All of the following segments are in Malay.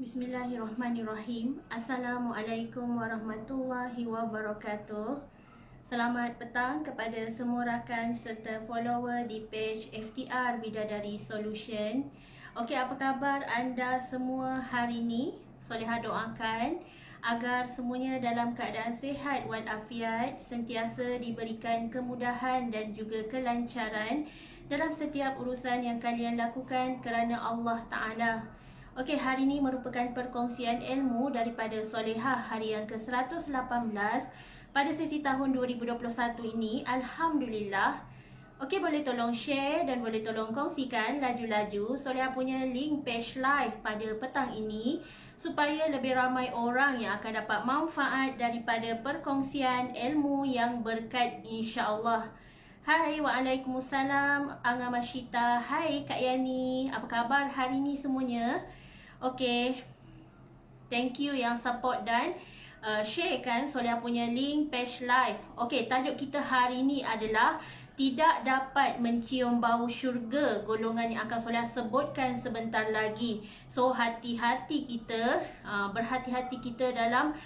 Bismillahirrahmanirrahim. Assalamualaikum warahmatullahi wabarakatuh. Selamat petang kepada semua rakan serta follower di page FTR Bidadari Solution. Okey, apa khabar anda semua hari ini? Solehah doakan agar semuanya dalam keadaan sihat walafiat, sentiasa diberikan kemudahan dan juga kelancaran dalam setiap urusan yang kalian lakukan kerana Allah Ta'ala. Okey, hari ini merupakan perkongsian ilmu daripada Solehah hari yang ke-118 pada sesi tahun 2021 ini. Alhamdulillah. Okey, boleh tolong share dan boleh tolong kongsikan laju-laju Solehah punya link page live pada petang ini supaya lebih ramai orang yang akan dapat manfaat daripada perkongsian ilmu yang berkat, insya-Allah. Hai, waalaikumsalam Anga Masyita. Hai Kak Yani, apa khabar hari ini semuanya? Okey, thank you yang support dan share kan Solehah punya link page live. Okey, tajuk kita hari ini adalah tidak dapat mencium bau syurga, golongan yang akan Solehah sebutkan sebentar lagi. So hati-hati kita, berhati-hati kita dalam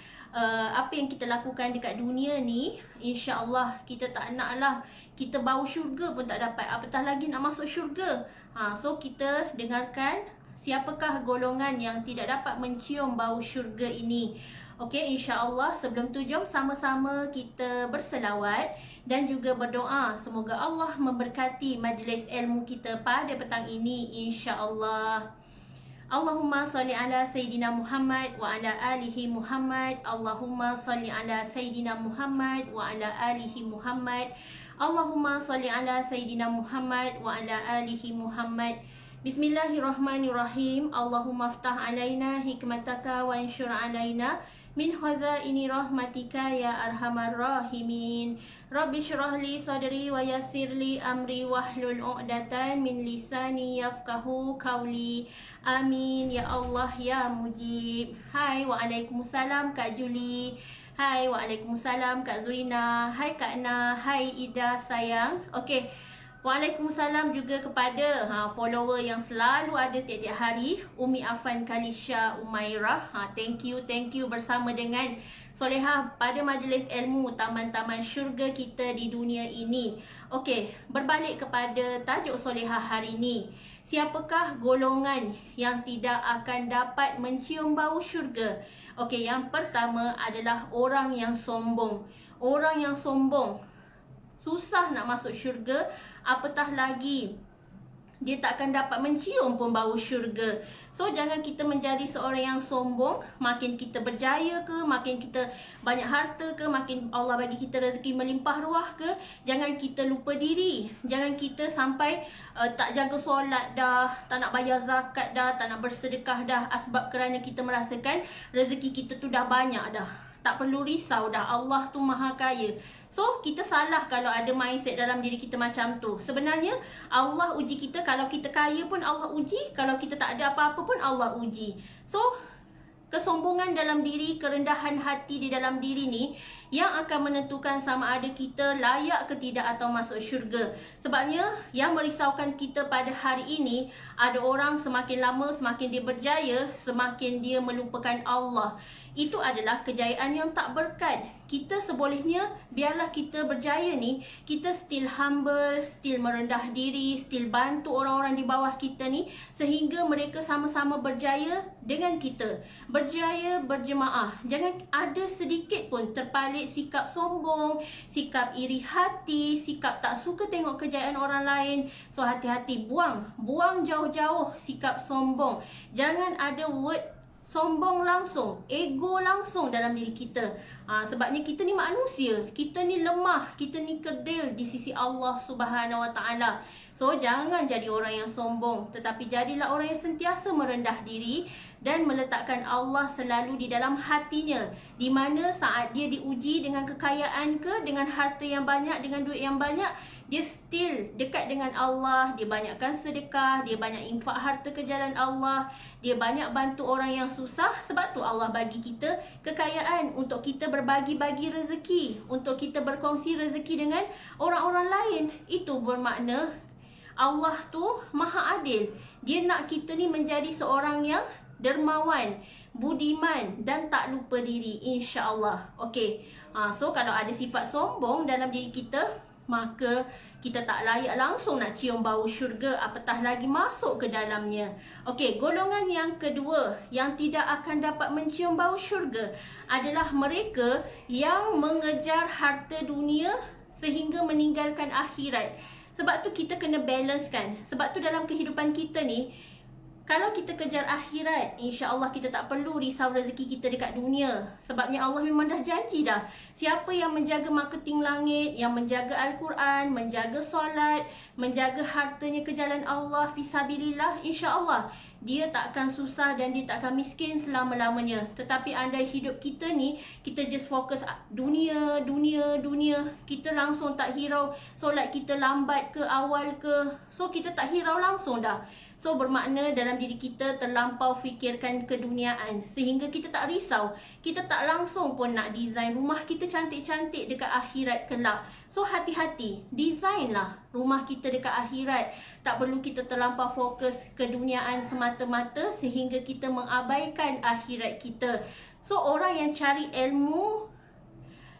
apa yang kita lakukan dekat dunia ni. InsyaAllah kita tak naklah kita bau syurga pun tak dapat, apatah lagi nak masuk syurga. So kita dengarkan siapakah golongan yang tidak dapat mencium bau syurga ini. Okey, insya-Allah sebelum tu jom sama-sama kita berselawat dan juga berdoa semoga Allah memberkati majlis ilmu kita pada petang ini, insya-Allah. Allahumma salli ala Sayyidina Muhammad wa ala alihi Muhammad. Allahumma salli ala Sayyidina Muhammad wa ala alihi Muhammad. Allahumma salli ala Sayyidina Muhammad wa ala alihi Muhammad. Bismillahirrahmanirrahim. Allahumma aftah alaina hikmataka wa anshur alaina min khazaini rahmatika ya arhamar rahimin. Rabbi shrah li sadri wa yassir li amri wahlul 'uqdatan min lisani yafqahu qawli. Amin ya Allah ya mujib. Hai, waalaikumsalam Kak Juli. Hai, waalaikumsalam Kak Zurina. Hai Kak Na. Hai Ida sayang. Okey, waalaikumsalam juga kepada follower yang selalu ada tiap-tiap hari, Umi Afan Kalisha Umairah. Thank you bersama dengan Solehah pada majlis ilmu taman-taman syurga kita di dunia ini. Okey, berbalik kepada tajuk Solehah hari ini. Siapakah golongan yang tidak akan dapat mencium bau syurga? Okey, yang pertama adalah orang yang sombong. Orang yang sombong susah nak masuk syurga, apatah lagi dia tak akan dapat mencium pun bau syurga. So jangan kita menjadi seorang yang sombong. Makin kita berjaya ke, makin kita banyak harta ke, makin Allah bagi kita rezeki melimpah ruah ke, jangan kita lupa diri. Jangan kita sampai tak jaga solat dah, tak nak bayar zakat dah, tak nak bersedekah dah, sebab kerana kita merasakan rezeki kita tu dah banyak dah, tak perlu risau dah, Allah tu maha kaya. So, kita salah kalau ada mindset dalam diri kita macam tu. Sebenarnya, Allah uji kita. Kalau kita kaya pun Allah uji. Kalau kita tak ada apa-apa pun Allah uji. So, kesombongan dalam diri, kerendahan hati di dalam diri ni yang akan menentukan sama ada kita layak ke tidak atau masuk syurga. Sebabnya, yang merisaukan kita pada hari ini, ada orang semakin lama, semakin dia berjaya, semakin dia melupakan Allah. Itu adalah kejayaan yang tak berkat. Kita sebolehnya, biarlah kita berjaya ni, kita still humble, still merendah diri, still bantu orang-orang di bawah kita ni, sehingga mereka sama-sama berjaya dengan kita. Berjaya berjemaah. Jangan ada sedikit pun terpalit sikap sombong, sikap iri hati, sikap tak suka tengok kejayaan orang lain. So hati-hati, buang jauh-jauh sikap sombong. Jangan ada word sombong langsung, ego langsung dalam diri kita. Sebabnya kita ni manusia, kita ni lemah, kita ni kerdil di sisi Allah Subhanahu Wa Taala. So jangan jadi orang yang sombong, tetapi jadilah orang yang sentiasa merendah diri dan meletakkan Allah selalu di dalam hatinya. Di mana saat dia diuji dengan kekayaan ke, dengan harta yang banyak, dengan duit yang banyak, dia still dekat dengan Allah, dia banyakkan sedekah, dia banyak infak harta ke jalan Allah, dia banyak bantu orang yang susah. Sebab tu Allah bagi kita kekayaan untuk kita berbagi-bagi rezeki, untuk kita berkongsi rezeki dengan orang-orang lain. Itu bermakna Allah tu maha adil. Dia nak kita ni menjadi seorang yang dermawan, budiman dan tak lupa diri, insya-Allah. Okey. So kalau ada sifat sombong dalam diri kita, maka kita tak layak langsung nak cium bau syurga, apatah lagi masuk ke dalamnya. Okey, golongan yang kedua yang tidak akan dapat mencium bau syurga adalah mereka yang mengejar harta dunia sehingga meninggalkan akhirat. Sebab tu kita kena balance kan. Sebab tu dalam kehidupan kita ni, kalau kita kejar akhirat, insya-Allah kita tak perlu risau rezeki kita dekat dunia. Sebabnya Allah memang dah janji dah. Siapa yang menjaga marketing langit, yang menjaga Al-Quran, menjaga solat, menjaga hartanya ke jalan Allah, fisabilillah, insya-Allah dia tak akan susah dan dia tak akan miskin selama-lamanya. Tetapi andai hidup kita ni, kita just fokus dunia, kita langsung tak hirau solat kita lambat ke awal ke. So kita tak hirau langsung dah. So bermakna dalam diri kita terlampau fikirkan keduniaan sehingga kita tak risau. Kita tak langsung pun nak design rumah kita cantik-cantik dekat akhirat kelak. So hati-hati, designlah rumah kita dekat akhirat. Tak perlu kita terlampau fokus keduniaan semata-mata sehingga kita mengabaikan akhirat kita. So orang yang cari ilmu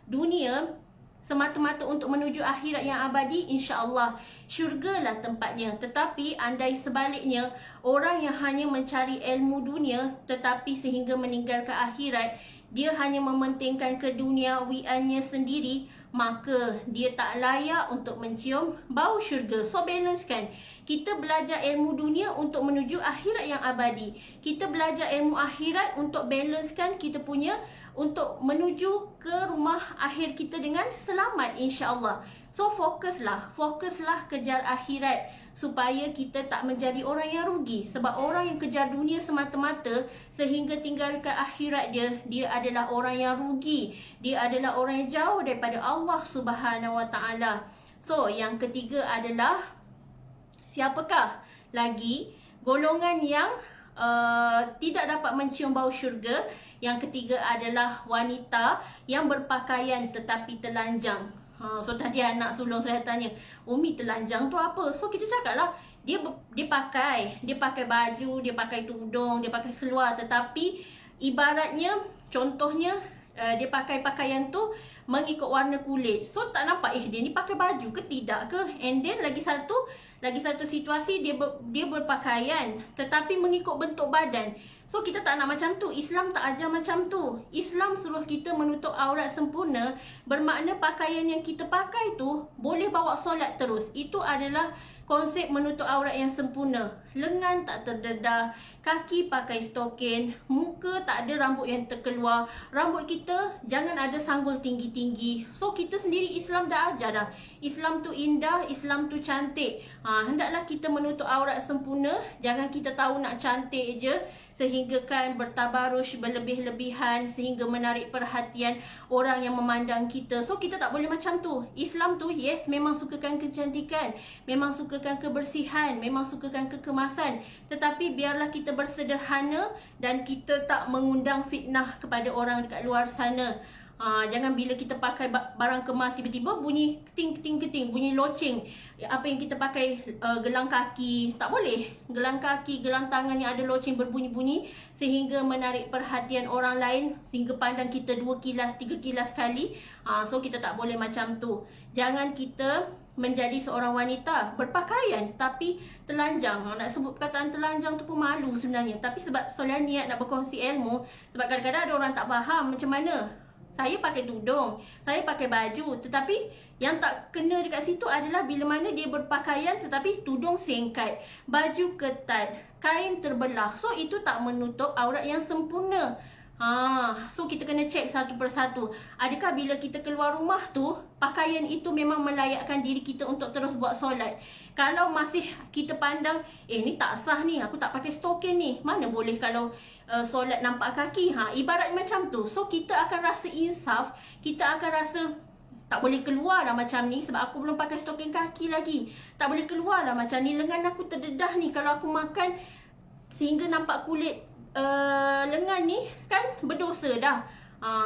dunia semata-mata untuk menuju akhirat yang abadi, insya-Allah syurgalah tempatnya. Tetapi andai sebaliknya, orang yang hanya mencari ilmu dunia tetapi sehingga meninggalkan akhirat, dia hanya mementingkan keduniawiannya sendiri, maka dia tak layak untuk mencium bau syurga. So balance kan. Kita belajar ilmu dunia untuk menuju akhirat yang abadi. Kita belajar ilmu akhirat untuk balancekan kita punya, untuk menuju ke rumah akhir kita dengan selamat, insya-Allah. So fokuslah kejar akhirat supaya kita tak menjadi orang yang rugi. Sebab orang yang kejar dunia semata-mata sehingga tinggalkan akhirat dia adalah orang yang rugi. Dia adalah orang yang jauh daripada Allah Subhanahu Wa Taala. So yang ketiga adalah siapakah lagi golongan yang tidak dapat mencium bau syurga? Yang ketiga adalah wanita yang berpakaian tetapi telanjang. So tadi anak sulung saya tanya, Umi telanjang tu apa? So kita cakap lah, dia pakai baju, dia pakai tudung, dia pakai seluar, tetapi ibaratnya, contohnya dia pakai pakaian tu mengikut warna kulit. So tak nampak dia ni pakai baju ke tidak ke. And then lagi satu situasi, dia berpakaian tetapi mengikut bentuk badan. So kita tak nak macam tu. Islam tak ajar macam tu. Islam suruh kita menutup aurat sempurna. Bermakna pakaian yang kita pakai tu boleh bawa solat terus. Itu adalah konsep menutup aurat yang sempurna. Lengan tak terdedah, kaki pakai stokin, muka tak ada rambut yang terkeluar, rambut kita jangan ada sanggul tinggi-tinggi. So kita sendiri Islam dah ajar dah. Islam tu indah, Islam tu cantik. Hendaklah kita menutup aurat sempurna. Jangan kita tahu nak cantik je sehingga kan bertabaruj berlebih-lebihan sehingga menarik perhatian orang yang memandang kita. So kita tak boleh macam tu. Islam tu yes memang sukakan kecantikan, memang sukakan kebersihan, memang sukakan kekemasan, tetapi biarlah kita bersederhana dan kita tak mengundang fitnah kepada orang dekat luar sana. Jangan bila kita pakai barang kemas tiba-tiba bunyi keting, bunyi loceng. Apa yang kita pakai, gelang kaki, tak boleh. Gelang kaki, gelang tangan yang ada loceng berbunyi-bunyi sehingga menarik perhatian orang lain, sehingga pandang kita 2 kilas, 3 kilas kali. So kita tak boleh macam tu. Jangan kita menjadi seorang wanita berpakaian tapi telanjang. Nak sebut perkataan telanjang tu pun malu sebenarnya. Tapi sebab soalan niat nak berkongsi ilmu, sebab kadang-kadang ada orang tak faham macam mana. Saya pakai tudung, saya pakai baju, tetapi yang tak kena dekat situ adalah bila mana dia berpakaian tetapi tudung singkat, baju ketat, kain terbelah. So itu tak menutup aurat yang sempurna. So kita kena cek satu persatu. Adakah bila kita keluar rumah tu, pakaian itu memang melayakkan diri kita untuk terus buat solat? Kalau masih kita pandang, ni tak sah ni, aku tak pakai stokin ni, mana boleh kalau solat nampak kaki. Ibarat macam tu. So kita akan rasa insaf, kita akan rasa tak boleh keluar lah macam ni sebab aku belum pakai stokin kaki lagi. Tak boleh keluar lah macam ni, lengan aku terdedah ni kalau aku makan sehingga nampak kulit lengan ni, kan berdosa dah.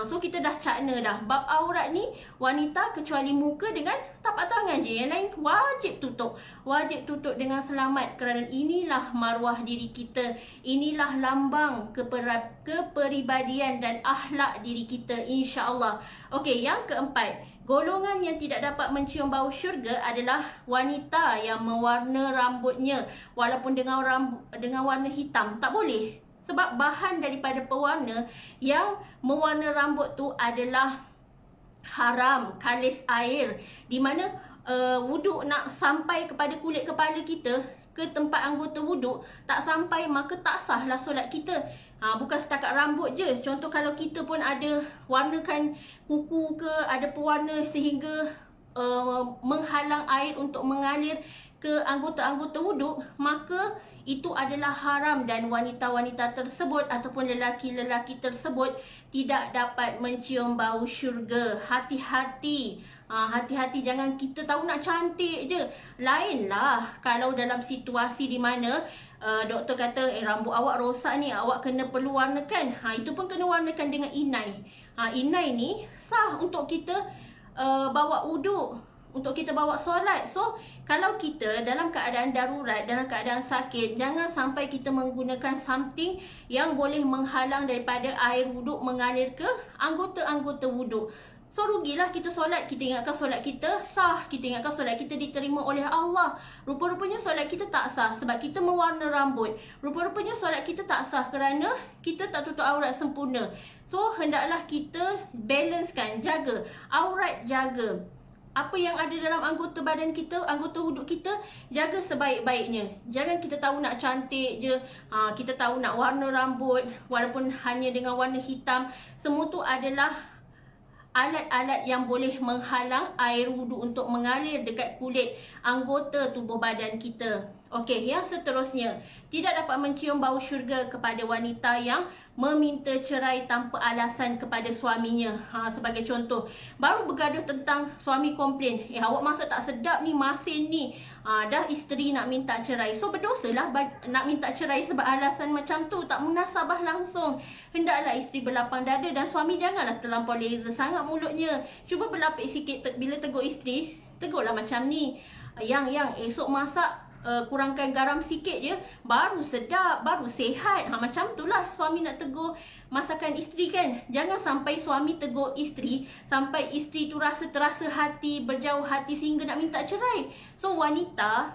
So kita dah cakna dah. Bab aurat ni wanita kecuali muka dengan tapak tangan je. Yang lain wajib tutup. Wajib tutup dengan selamat kerana inilah maruah diri kita. Inilah lambang kepribadian dan akhlak diri kita, insya-Allah. Okey, yang keempat, golongan yang tidak dapat mencium bau syurga adalah wanita yang mewarna rambutnya walaupun dengan warna hitam. Tak boleh. Sebab bahan daripada pewarna yang mewarna rambut tu adalah haram, kalis air. Di mana wuduk nak sampai kepada kulit kepala kita, ke tempat anggota wuduk, tak sampai, maka tak sahlah solat kita. Bukan setakat rambut je. Contoh kalau kita pun ada warnakan kuku ke, ada pewarna sehingga menghalang air untuk mengalir ke anggota-anggota wuduk, maka itu adalah haram dan wanita-wanita tersebut ataupun lelaki-lelaki tersebut tidak dapat mencium bau syurga. Hati-hati. Hati-hati, jangan kita tahu nak cantik je. Lainlah kalau dalam situasi di mana doktor kata rambut awak rosak ni, awak perlu warnakan. Itu pun kena warnakan dengan inai. Inai ni sah untuk kita bawa wuduk, untuk kita bawa solat. So, kalau kita dalam keadaan darurat, dalam keadaan sakit, jangan sampai kita menggunakan something yang boleh menghalang daripada air wuduk mengalir ke anggota-anggota wuduk. So, rugilah kita solat. Kita ingatkan solat kita sah. Kita ingatkan solat kita diterima oleh Allah. Rupa-rupanya solat kita tak sah sebab kita mewarna rambut. Rupa-rupanya solat kita tak sah kerana kita tak tutup aurat sempurna. So, hendaklah kita balancekan, jaga aurat, jaga apa yang ada dalam anggota badan kita, anggota wuduk kita, jaga sebaik-baiknya. Jangan kita tahu nak cantik je, kita tahu nak warna rambut walaupun hanya dengan warna hitam. Semua tu adalah alat-alat yang boleh menghalang air wuduk untuk mengalir dekat kulit anggota tubuh badan kita. Okey, yang seterusnya, tidak dapat mencium bau syurga kepada wanita yang meminta cerai tanpa alasan kepada suaminya. Sebagai contoh, baru bergaduh tentang suami komplain, awak masak tak sedap ni, masin ni. Dah isteri nak minta cerai. So berdosalah nak minta cerai sebab alasan macam tu, tak munasabah langsung. Hendaklah isteri berlapang dada dan suami janganlah terlampau leza sangat mulutnya. Cuba berlapik sikit bila tegur isteri, tegurlah macam ni. Yang esok masak kurangkan garam sikit je, baru sedap, baru sihat. Macam itulah suami nak tegur masakan isteri kan. Jangan sampai suami tegur isteri sampai isteri tu terasa hati, berjauh hati sehingga nak minta cerai. So wanita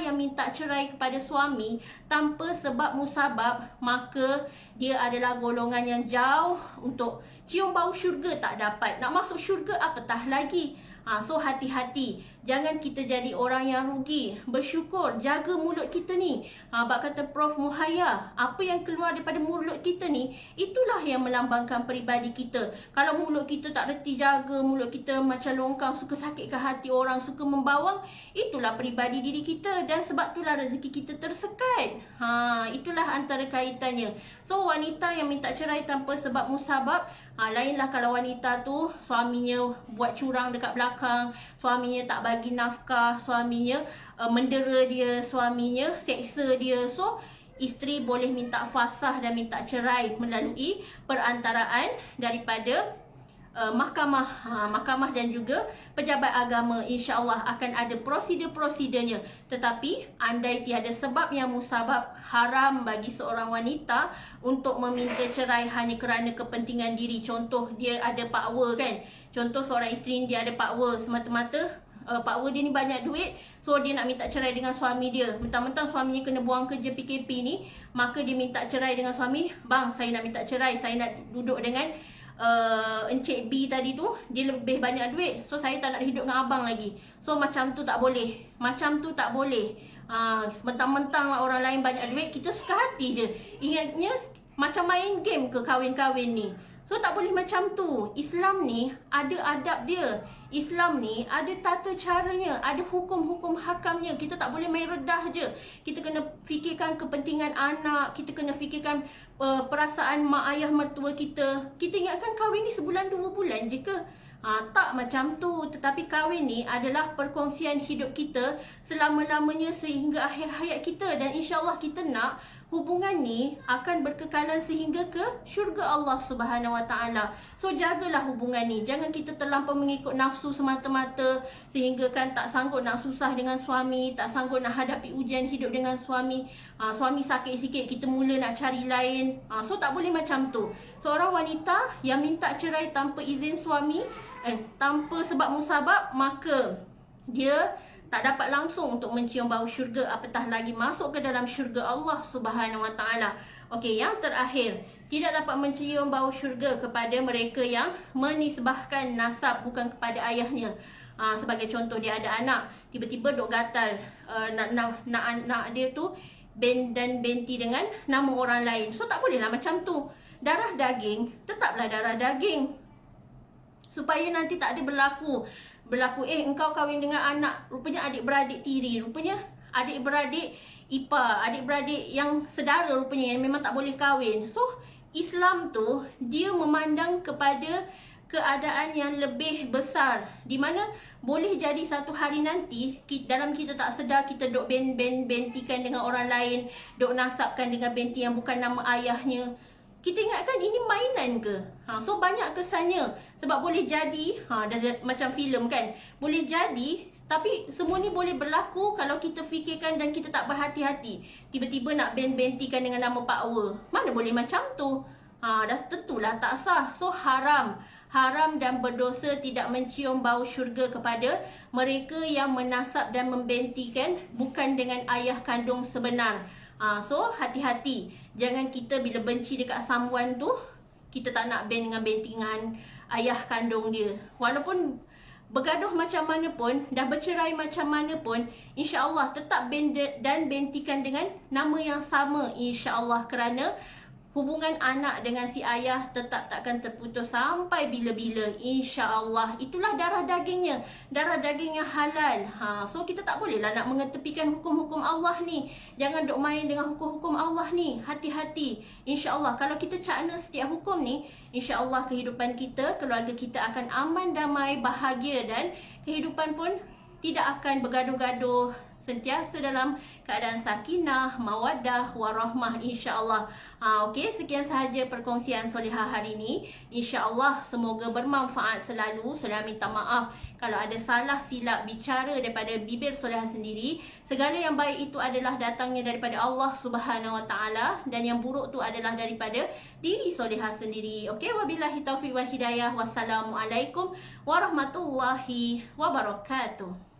yang minta cerai kepada suami tanpa sebab musabab, maka dia adalah golongan yang jauh untuk cium bau syurga tak dapat. Nak masuk syurga apatah lagi. So hati-hati, jangan kita jadi orang yang rugi. Bersyukur, jaga mulut kita ni. Bak kata Prof Muhaya, apa yang keluar daripada mulut kita ni, itulah yang melambangkan peribadi kita. Kalau mulut kita tak reti jaga, mulut kita macam longkang, suka sakitkan hati orang, suka membawang, itulah peribadi diri kita. Dan sebab itulah rezeki kita tersekat. Itulah antara kaitannya. So wanita yang minta cerai tanpa sebab musabab, lainlah kalau wanita tu suaminya buat curang dekat belakang, suaminya tak bagi nafkah, suaminya mendera dia, suaminya seksa dia. So isteri boleh minta fasah dan minta cerai melalui perantaraan daripada mahkamah dan juga pejabat agama. InsyaAllah akan ada prosedur-prosedurnya. Tetapi andai tiada sebab yang musabab, haram bagi seorang wanita untuk meminta cerai hanya kerana kepentingan diri. Contoh, dia ada power kan. Contoh seorang isteri dia ada power semata-mata power dia ni banyak duit, so dia nak minta cerai dengan suami dia. Mentang-mentang suaminya kena buang kerja PKP ni, maka dia minta cerai dengan suami. Bang, saya nak minta cerai, saya nak duduk dengan Encik B tadi tu, dia lebih banyak duit, so saya tak nak hidup dengan abang lagi. So macam tu tak boleh. Macam tu tak boleh. Mentang-mentang orang lain banyak duit, kita suka hati je. Ingatnya macam main game ke kahwin-kahwin ni. So tak boleh macam tu. Islam ni ada adab dia. Islam ni ada tata caranya, ada hukum-hukum hakamnya. Kita tak boleh main redah je. Kita kena fikirkan kepentingan anak, kita kena fikirkan perasaan mak ayah mertua kita. Kita ingatkan kahwin ni sebulan 2 bulan je ke? Tak macam tu. Tetapi kahwin ni adalah perkongsian hidup kita selama-lamanya sehingga akhir hayat kita. Dan insyaAllah kita nak hubungan ni akan berkekalan sehingga ke syurga Allah Subhanahu Wa Taala. So jagalah hubungan ni. Jangan kita terlampau mengikut nafsu semata-mata sehingga kan tak sanggup nak susah dengan suami, tak sanggup nak hadapi ujian hidup dengan suami. Suami sakit sikit kita mula nak cari lain. So tak boleh macam tu. Seorang wanita yang minta cerai tanpa izin suami, tanpa sebab musabab, maka dia tak dapat langsung untuk mencium bau syurga, apatah lagi masuk ke dalam syurga Allah Subhanahu Wa Taala. Okey, yang terakhir, tidak dapat mencium bau syurga kepada mereka yang menisbahkan nasab bukan kepada ayahnya. Sebagai contoh, dia ada anak, tiba-tiba dok gatal nak dia tu ben dan benti dengan nama orang lain. So tak bolehlah macam tu. Darah daging tetaplah darah daging. Supaya nanti tak ada berlaku engkau kahwin dengan anak, rupanya adik-beradik tiri, rupanya adik-beradik ipar, adik-beradik yang sedara rupanya yang memang tak boleh kahwin. So Islam tu dia memandang kepada keadaan yang lebih besar, di mana boleh jadi satu hari nanti dalam kita tak sedar kita dok bentikan dengan orang lain, dok nasabkan dengan benti yang bukan nama ayahnya. Kita ingatkan ini mainan ke? So banyak kesannya. Sebab boleh jadi, macam filem kan, boleh jadi, tapi semua ni boleh berlaku kalau kita fikirkan dan kita tak berhati-hati. Tiba-tiba nak bentikan dengan nama power. Mana boleh macam tu? Dah tentulah tak sah. So haram dan berdosa tidak mencium bau syurga kepada mereka yang menasab dan membentikan bukan dengan ayah kandung sebenar. So hati-hati. Jangan kita bila benci dekat someone tu, kita tak nak dengan bentingan ayah kandung dia. Walaupun bergaduh macam mana pun, dah bercerai macam mana pun, insya-Allah tetap dan bentikan dengan nama yang sama, insya-Allah, kerana hubungan anak dengan si ayah tetap takkan terputus sampai bila-bila, insya-Allah. Itulah darah dagingnya, darah daging yang halal. So kita tak bolehlah nak mengetepikan hukum-hukum Allah ni. Jangan duk main dengan hukum-hukum Allah ni. Hati-hati. Insya-Allah kalau kita cakna setiap hukum ni, insya-Allah kehidupan kita, keluarga kita akan aman, damai, bahagia, dan kehidupan pun tidak akan bergaduh-gaduh, sentiasa dalam keadaan sakinah, mawaddah, warahmah, insya-Allah. Okey, sekian sahaja perkongsian Solihah hari ini. Insya-Allah semoga bermanfaat selalu. Saya minta maaf kalau ada salah silap bicara daripada bibir Solihah sendiri. Segala yang baik itu adalah datangnya daripada Allah Subhanahu Wa Taala, dan yang buruk tu adalah daripada diri Solihah sendiri. Okey, wabillahi taufiq wal hidayah. Wassalamualaikum warahmatullahi wabarakatuh.